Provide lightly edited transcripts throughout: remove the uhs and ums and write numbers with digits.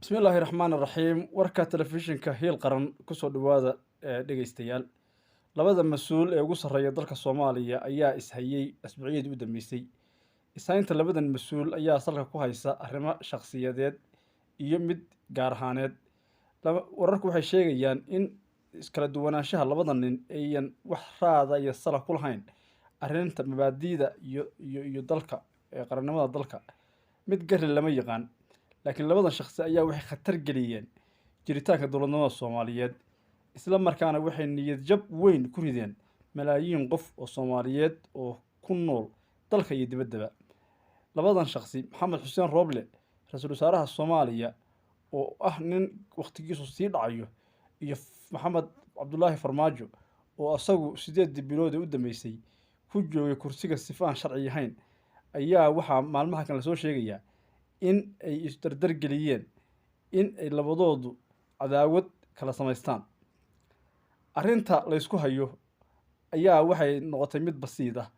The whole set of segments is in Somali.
بسم الله الرحمن الرحيم warka telefishinka hiil qaran kusoo dhawaada dhegeystayaal labada mas-uul ee ugu sarreeya dalka Soomaaliya ayaa ishayay asbuuciyadii u dambeysay ishaynta labadan mas-uul ayaa salka ku haysa arrimo shakhsiyadeed iyo mid gaar ahaaneed wararku waxay sheegayaan in iskala duwanaanshaha labada nin ayan wax raada iyo sala ku lahayn arrinta mabaadi'da iyo dalka qarannimada dalka mid gari lama yaqaan laakiin labadan shakhsi ayaa waxay khatar geliyeen jiritaanka dowladnimada Soomaaliyeed isla markaana waxay niyad jab weyn ku rideen malaayiin qof oo Soomaaliyeed oo ku nool dalka iyo dibaddaba labadan shakhsi Maxamed Xuseen Rooble ra'iisul wasaaraha Soomaaliya oo ah nin waqtigiisu sii dhacayo iyo Maxamed Cabdullaahi Farmaajo oo asagu 8 bilood u dhameysay ku joogay kursiga sifaan sharci ahayn ayaa waxa maalmaha kan la soo sheegayaa in ay isdardar geliyeen in ay labadoodu cadaawad kala samaystaan arrinta la isku hayo ayaa waxay noqotay mid basiid ah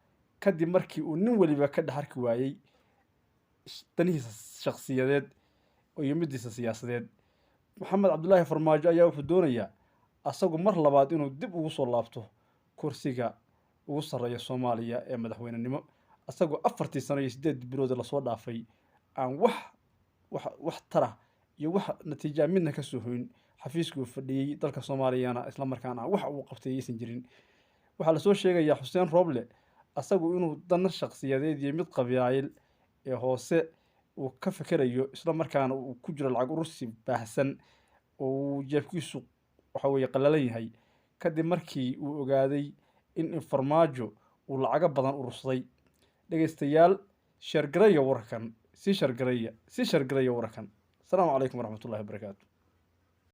kadib markii uu nin waliba ka dhaxarki waayay danihiisa shakhsiyadeed iyo midiisa siyaasadeed Maxamed Cabdullaahi Farmaajo ayaa wuxuu doonayaa asagu mar labaad inuu dib ugu soo laabto kursiga ugu sarreeya Soomaaliya ee madaxweynenimo asagoo 4 sano iyo 8 bilood la soo dhaafay aan wax tara iyo wax natiijo midna ka soo hoyn xafiiska fadhiyay dalka Soomaaliyana isla markaana wax uu qabtay aysan jirin waxa la soo sheegayaa Xuseen Rooble asagu inuu dan shakhsiyadeed iyo mid qabiil ee hoose uu ka fikirayo isla markaana uu ku jiro lacag urursi baahsan oo jeebkiisu waxa weeye qalalan yahay kadib markii uu ogaaday in Farmaajo uu lacag badan urursaday dhageystayaal share gareeya warkan si share gareeya warkan السلام عليكم ورحمة الله وبركاته